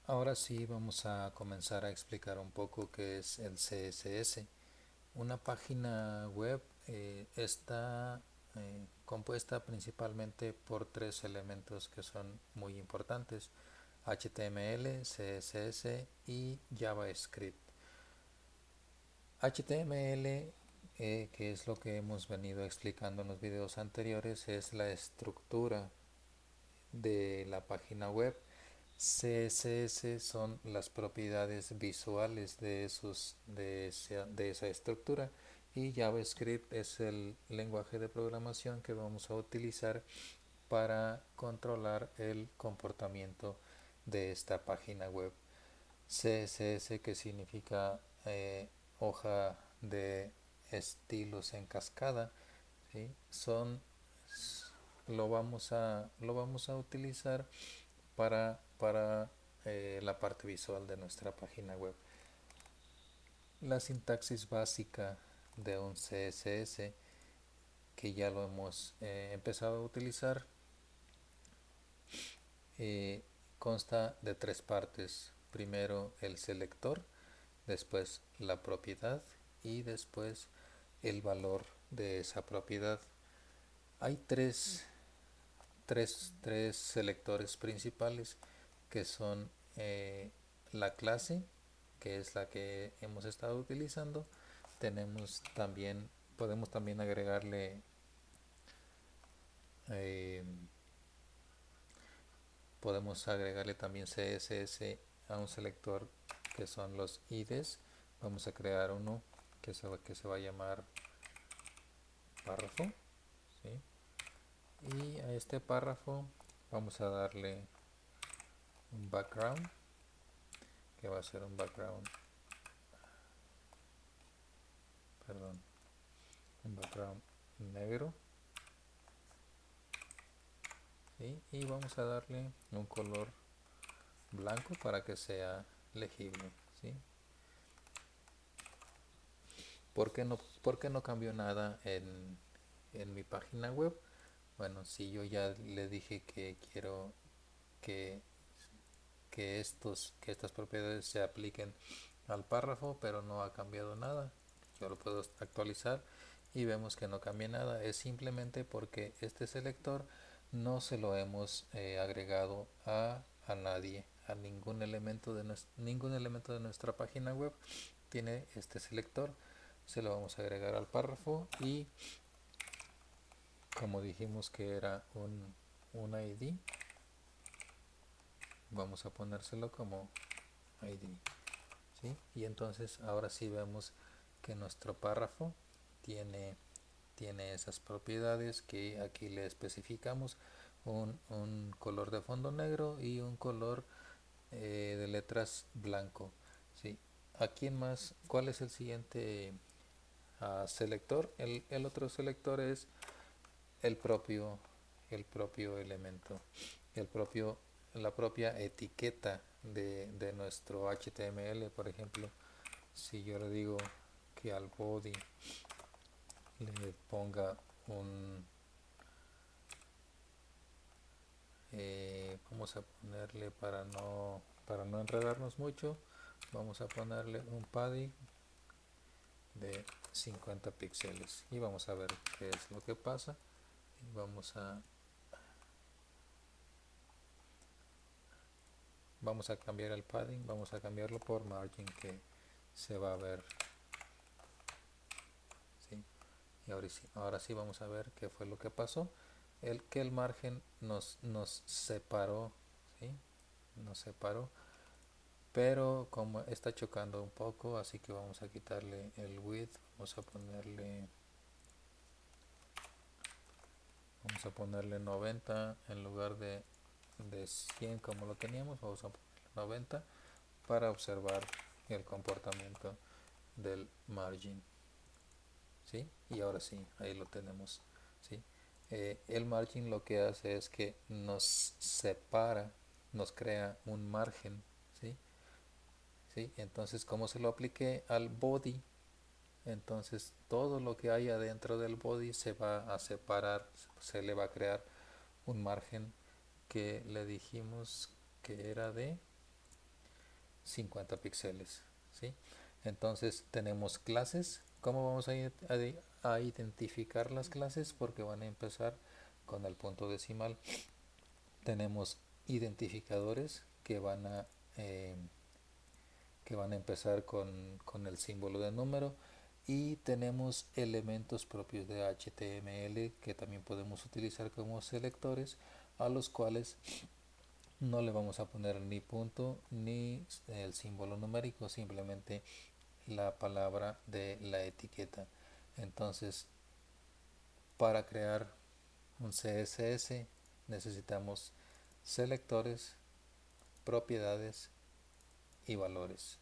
Ahora sí vamos a comenzar a explicar un poco qué es el CSS. Una página web está compuesta principalmente por tres elementos que son muy importantes: HTML, CSS y JavaScript. HTML, que es lo que hemos venido explicando en los videos anteriores, es la estructura de la página web. CSS son las propiedades visuales de esa estructura, y JavaScript es el lenguaje de programación que vamos a utilizar para controlar el comportamiento de esta página web. CSS, que significa hoja de estilos en cascada, ¿sí? Lo vamos a utilizar para la parte visual de nuestra página web. La sintaxis básica de un CSS, que ya lo hemos empezado a utilizar, eh, consta de tres partes. Primero el selector, después la propiedad y después el valor de esa propiedad. Hay tres selectores principales, que son la clase, que es la que hemos estado utilizando. Podemos también agregarle eh, podemos agregarle también CSS a un selector, que son los IDs. Vamos a crear uno que se va a llamar párrafo, ¿sí? Y a este párrafo vamos a darle un background, que va a ser un background, perdón, un background negro, ¿sí? Y vamos a darle un color blanco para que sea legible, ¿sí? ¿Por qué no cambió nada en mi página web? Bueno, si yo ya le dije que quiero que, que estas propiedades se apliquen al párrafo, pero no ha cambiado nada. Yo lo puedo actualizar y vemos que no cambia nada. Es simplemente porque este selector no se lo hemos agregado a nadie, a ningún elemento de nuestra página web tiene este selector. Se lo vamos a agregar al párrafo, y como dijimos que era un ID, vamos a ponérselo como ID, ¿sí? Y entonces ahora sí vemos que nuestro párrafo tiene, tiene esas propiedades que aquí le especificamos: un color de fondo negro y un color de letras blanco, ¿sí? Aquí en más, ¿cuál es el siguiente selector? El otro selector es el propio, el propio elemento, el propio, la propia etiqueta de nuestro HTML. Por ejemplo, si yo le digo que al body le ponga vamos a ponerle, para no enredarnos mucho, vamos a ponerle un padding de 50 píxeles, y vamos a ver qué es lo que pasa. Vamos a cambiar el padding, vamos a cambiarlo por margin, que se va a ver, ¿sí? Y ahora sí vamos a ver qué fue lo que pasó. Que el margen nos separó, ¿sí? Nos separó, pero como está chocando un poco, así que vamos a quitarle el width. Vamos a ponerle 90 en lugar de 100 como lo teníamos. Vamos a ponerle 90 para observar el comportamiento del margin, ¿sí? Y ahora sí, ahí lo tenemos, ¿sí? El margin lo que hace es que nos separa, nos crea un margen, ¿sí? ¿Sí? Entonces, como se lo apliqué al body, entonces todo lo que hay adentro del body se va a separar, se le va a crear un margen, que le dijimos que era de 50 píxeles, ¿sí? Entonces tenemos clases. ¿Cómo vamos a identificar las clases? Porque van a empezar con el punto decimal. Tenemos identificadores eh, que van a empezar con el símbolo de número, y tenemos elementos propios de HTML que también podemos utilizar como selectores, a los cuales no le vamos a poner ni punto ni el símbolo numérico, simplemente la palabra de la etiqueta. Entonces, para crear un CSS necesitamos selectores, propiedades y valores.